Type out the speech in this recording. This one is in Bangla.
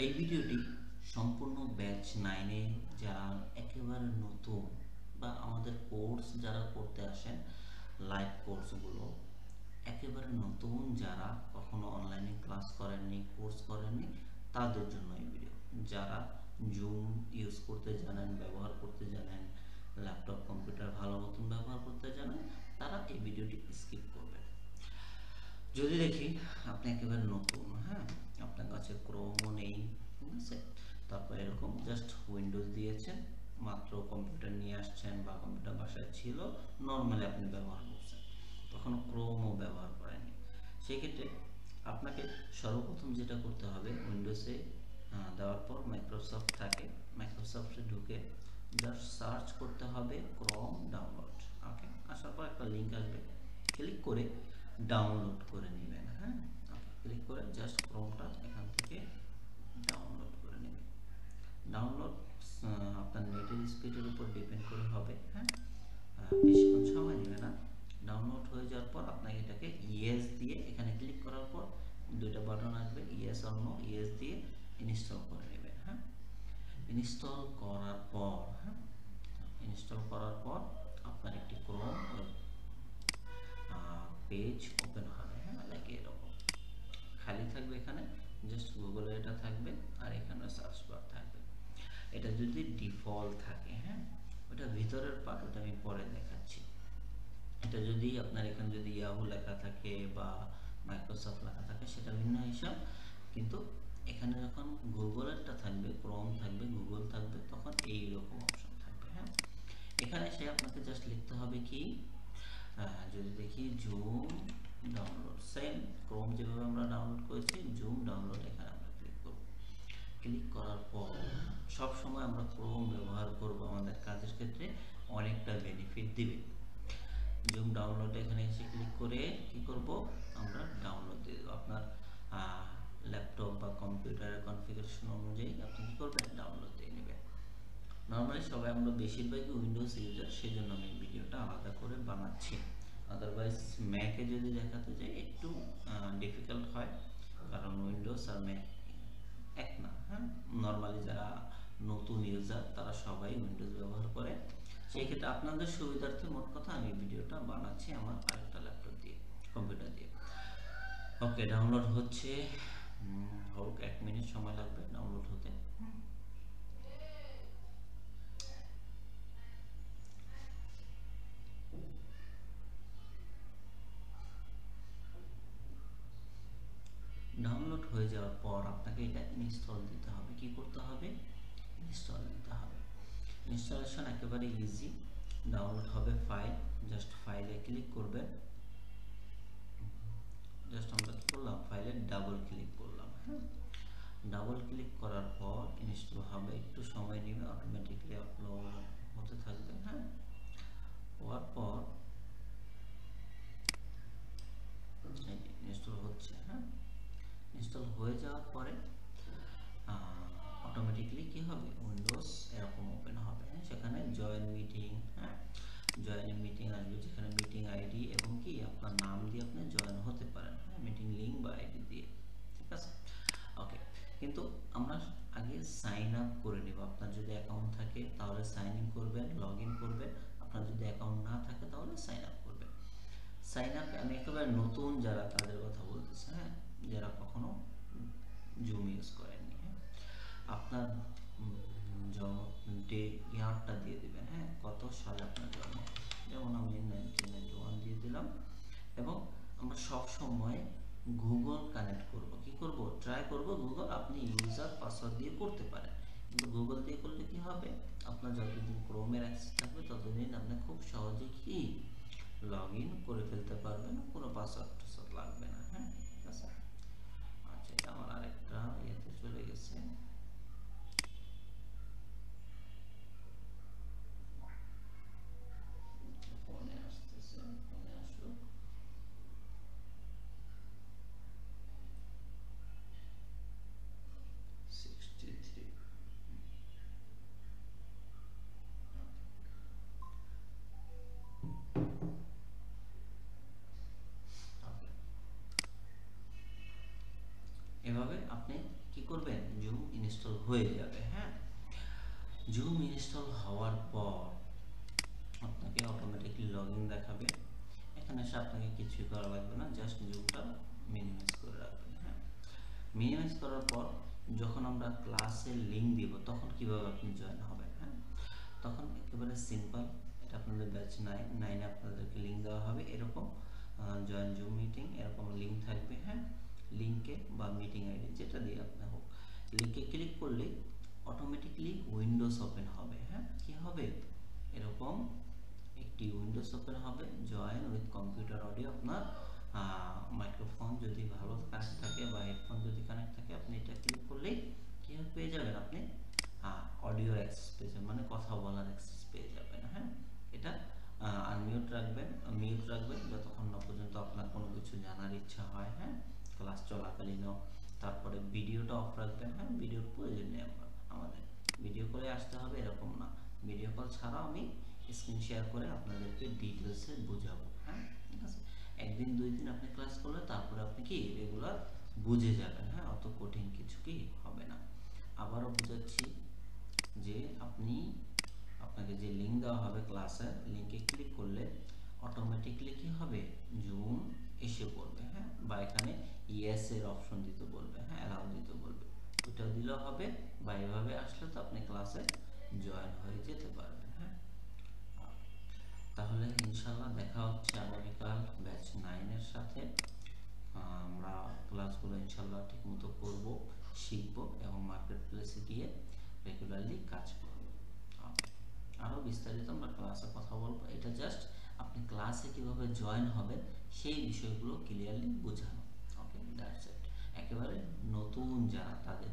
এই ভিডিওটি সম্পূর্ণ ব্যাচ 9-এ যারা একেবারে নতুন বা আমাদের কোর্স যারা করতে আসেন, লাইভ কোর্সগুলো একেবারে নতুন, যারা কখনো অনলাইনে ক্লাস করেননি, কোর্স করেননি, তাদের জন্য এই ভিডিও। যারা জুম ইউজ করতে জানেন, ব্যবহার করতে জানেন, ল্যাপটপ কম্পিউটার ভালো মতন ব্যবহার করতে জানেন, তারা এই ভিডিওটি স্কিপ করবেন। যদি দেখি আপনি একেবারে নতুন, হ্যাঁ, আপনার কাছে ক্রোমও নেই, ঠিক আছে, তারপর এরকম জাস্ট উইন্ডোজ দিয়েছেন, মাত্র কম্পিউটার নিয়ে আসছেন বা কম্পিউটার বাসায় ছিল, নর্মালি আপনি ব্যবহার করছেন, কখনো ক্রোমও ব্যবহার করেননি, সেক্ষেত্রে আপনাকে সর্বপ্রথম যেটা করতে হবে, উইন্ডোজে দেওয়ার পর মাইক্রোসফট থাকে, মাইক্রোসফটে ঢুকে জাস্ট সার্চ করতে হবে ক্রোম ডাউনলোড। ওকে, আসার পর একটা লিঙ্ক আসবে, ক্লিক করে ডাউনলোড করে নেবেন। হ্যাঁ, ক্লিক করে জাস্ট ক্রোমটা এখান থেকে ডাউনলোড করে নেবেন। ডাউনলোড আপনার নেটের স্পিডের উপর ডিপেন্ড করে হবে। হ্যাঁ, বেশিক্ষণ সময় নেবে না। ডাউনলোড হয়ে যাওয়ার পর আপনাকে এটাকে ইয়েস দিয়ে, এখানে ক্লিক করার পর দুইটা বাটন আসবে, ইয়েস অর নো, ইয়েস দিয়ে ইনস্টল করে নেবেন। হ্যাঁ, ইনস্টল করার পর, হ্যাঁ, ইনস্টল করার পর আপনার একটি ক্রোম পেজ ওপেন হবে। হ্যাঁ, লাইক এরকম খালি থাকবে, এখানে জাস্ট গুগলে এটা থাকবে আর এখানে সার্চ বার থাকবে। এটা যদি ডিফল্ট থাকে, হ্যাঁ, ওটা ভিতরের পার্ট, ওটা আমি পরে দেখাচ্ছি। এটা যদি আপনার এখানে যদি ইয়াহু লেখা থাকে বা মাইক্রোসফট লেখা থাকে সেটা ভিন্ন হিসাব, কিন্তু এখানে যখন গুগলেরটা থাকবে, ক্রোম থাকবে, গুগল থাকবে, তখন এইরকম অপশন থাকবে। হ্যাঁ, এখানে এসে আপনাকে জাস্ট লিখতে হবে কি, যদি দেখি জুম ডাউনলোড, সেম ক্রোম যেভাবে আমরা ডাউনলোড করেছি, জুম ডাউনলোড এখানে আমরা ক্লিক করব। ক্লিক করার পর সব সময় আমরা ক্রোম ব্যবহার করব, আমাদের কাজের ক্ষেত্রে অনেকটা বেনিফিট দিবে। জুম ডাউনলোড এখানে এসে ক্লিক করে কি করব, আমরা ডাউনলোড দিয়ে দেবো। আপনার ল্যাপটপ বা কম্পিউটারের কনফিগারেশন অনুযায়ী আপনি কি করবেন, ডাউনলোড দিয়ে নেবেন। নর্মালি সবাই আমরা বেশিরভাগই উইন্ডোজ ইউজার, সেই জন্য আমি ভিডিওটা আলাদা করে বানাচ্ছি। আদারওয়াইজ ম্যাকে যদি দেখাতে যাই একটু ডিফিকাল্ট হয়, কারণ উইন্ডোজ আর ম্যাক এক না। হ্যাঁ, নর্মালি যারা নতুন ইউজার তারা সবাই উইন্ডোজ ব্যবহার করে, সেই ক্ষেত্রে আপনাদের সুবিধার্থে মোট কথা আমি ভিডিওটা বানাচ্ছি আমার আরেকটা ল্যাপটপ দিয়ে, কম্পিউটার দিয়ে। ওকে, ডাউনলোড হচ্ছে, হোক 1 মিনিট সময় লাগবে ডাউনলোড হতে। ডাউনলোড হয়ে যাওয়ার পর আপনাকে এটা ইনস্টল দিতে হবে। কি করতে হবে, ইনস্টল দিতে হবে। ইনস্টলেশন একেবারে ইজি। ডাউনলোড হবে ফাইল, জাস্ট ফাইলে ক্লিক করবেন, জাস্ট আমরা কি করলাম, ফাইলে ডাবল ক্লিক করলাম। হ্যাঁ, ডাবল ক্লিক করার পর ইনস্টল হবে, একটু সময় নেবে, অটোমেটিকলি আপলোড হতে থাকবে। হ্যাঁ, হওয়ার পর ইনস্টল হচ্ছে। হ্যাঁ, ইনস্টল হয়ে যাওয়ার পরে অটোমেটিকলি কি হবে, উইন্ডোজ এরকম ওপেন হবে। সেখানে জয়েন মিটিং, হ্যাঁ, জয়েন মিটিং আসবে, যেখানে মিটিং আইডি এবং কি আপনার নাম দিয়ে আপনি জয়েন হতে পারেন। হ্যাঁ, মিটিং লিঙ্ক বা আইডি দিয়ে, ঠিক আছে। ওকে, কিন্তু আমরা আগে সাইন আপ করে নেব। আপনার যদি অ্যাকাউন্ট থাকে তাহলে সাইন ইন করবেন, লগ ইন করবেন। আপনার যদি অ্যাকাউন্ট না থাকে তাহলে সাইন আপ করবেন। সাইন আপ আমি একেবারে নতুন যারা তাদের কথা বলতেছি, হ্যাঁ, যারা কখনো জুম ইউজ করেননি। হ্যাঁ, আপনার জন্ম ডে ইয়ারটা দিয়ে দেবেন। হ্যাঁ, কত সালে আপনার জন্ম, যেমন আমি 1991 দিয়ে দিলাম। এবং আমরা সব সময় গুগল কানেক্ট করব, কি করব, ট্রাই করব গুগল আপনি ইউজার পাসওয়ার্ড দিয়ে করতে পারেন, কিন্তু গুগল দিয়ে করলে কি হবে, আপনার যতদিন ক্রোমের অ্যাক্সেস থাকবে ততদিন আপনি খুব সহজে কি লগ ইন করে ফেলতে পারবেন, কোনো পাসওয়ার্ড টাসওয়ার্ড লাগবে না। হ্যাঁ, ঠিক আছে। আচ্ছা, এটা আমার আরেকটা ইয়েতে চলে গেছে। ফোনে আসতেছে, ফোনে আসুক। সিক্সটি থ্রি, এভাবে আপনি কি করবেন, জুম ইনস্টল হয়ে যাবে। হ্যাঁ, জুম ইনস্টল হওয়ার পর আপনাকে অটোমেটিকলি লগ ইন দেখাবে। এখানে এসে আপনাকে কিছুই করা লাগবে না, জাস্ট জুমটা মিনিমাইজ করে রাখবেন। হ্যাঁ, মিনিমাইজ করার পর যখন আমরা ক্লাসের লিঙ্ক দিব তখন কিভাবে আপনি জয়েন হবেন। হ্যাঁ, তখন একেবারে সিম্পল, এটা আপনাদের ব্যাচ 9 আপনাদেরকে লিঙ্ক দেওয়া হবে, এরকম জয়েন জুম মিটিং এরকম লিঙ্ক থাকবে। হ্যাঁ, লিঙ্কে বা মিটিং আইডি যেটা দিয়ে আপনি হোক, লিঙ্কে ক্লিক করলে অটোমেটিকলি উইন্ডোজ ওপেন হবে। হ্যাঁ, কি হবে, এরকম একটি উইন্ডোজ ওপেন হবে, জয়েন উইথ কম্পিউটার অডিও। আপনার মাইক্রোফোন যদি ভালো কানেক্ট থাকে বা হেডফোন যদি কানেক্ট থাকে, আপনি এটা ক্লিক করলেই কি পেয়ে যাবেন, আপনি অডিও অ্যাক্সেস পেয়ে যাবেন, মানে কথা বলার অ্যাক্সেস পেয়ে যাবেন। হ্যাঁ, এটা আনমিউট রাখবেন, মিউট রাখবেন যতক্ষণ না পর্যন্ত আপনার কোনো কিছু জানার ইচ্ছা হয়। হ্যাঁ, ক্লাস চলাকালীনও। তারপরে ভিডিওটা অফ রাখবেন। হ্যাঁ, ভিডিওর প্রয়োজন নেই আমাদের ভিডিও করে আসতে হবে এরকম না, ভিডিও কল ছাড়াও আমি স্ক্রিন শেয়ার করে আপনাদেরকে ডিটেলসে বোঝাবো। হ্যাঁ, ঠিক আছে, একদিন 2 দিন আপনি ক্লাস করলে তারপরে আপনি কি রেগুলার বুঝে যাবেন। হ্যাঁ, অত কঠিন কিছু কি হবে না। আবারও বোঝাচ্ছি যে আপনাকে যে লিঙ্ক দেওয়া হবে ক্লাসের, লিঙ্কে ক্লিক করলে অটোমেটিকলি কি হবে, জুম এসে পড়বে। হ্যাঁ, বা এখানে ইয়েস এর অপশন দিতে বলবে, হ্যাঁ অ্যালাউ দিতে বলবে, ওটাও দিলেও হবে, বা এভাবে আসলে তো আপনি ক্লাসে জয়েন হয়ে যেতে পারবেন। হ্যাঁ, তাহলে ইনশাল্লাহ দেখা হচ্ছে আগামীকাল ব্যাচ 9 এর সাথে। আমরা ক্লাসগুলো ইনশাল্লাহ ঠিকমতো করব, শিখব এবং মার্কেট প্লেসে গিয়ে রেগুলারলি কাজ করব। আরও বিস্তারিত আমরা ক্লাসে কথা বলবো, এটা জাস্ট আপনি ক্লাসে কিভাবে জয়েন হবেন সেই বিষয়গুলো ক্লিয়ারলি বোঝানো। ওকে, দ্যাটস ইট। একেবারে নতুন যারা তাদের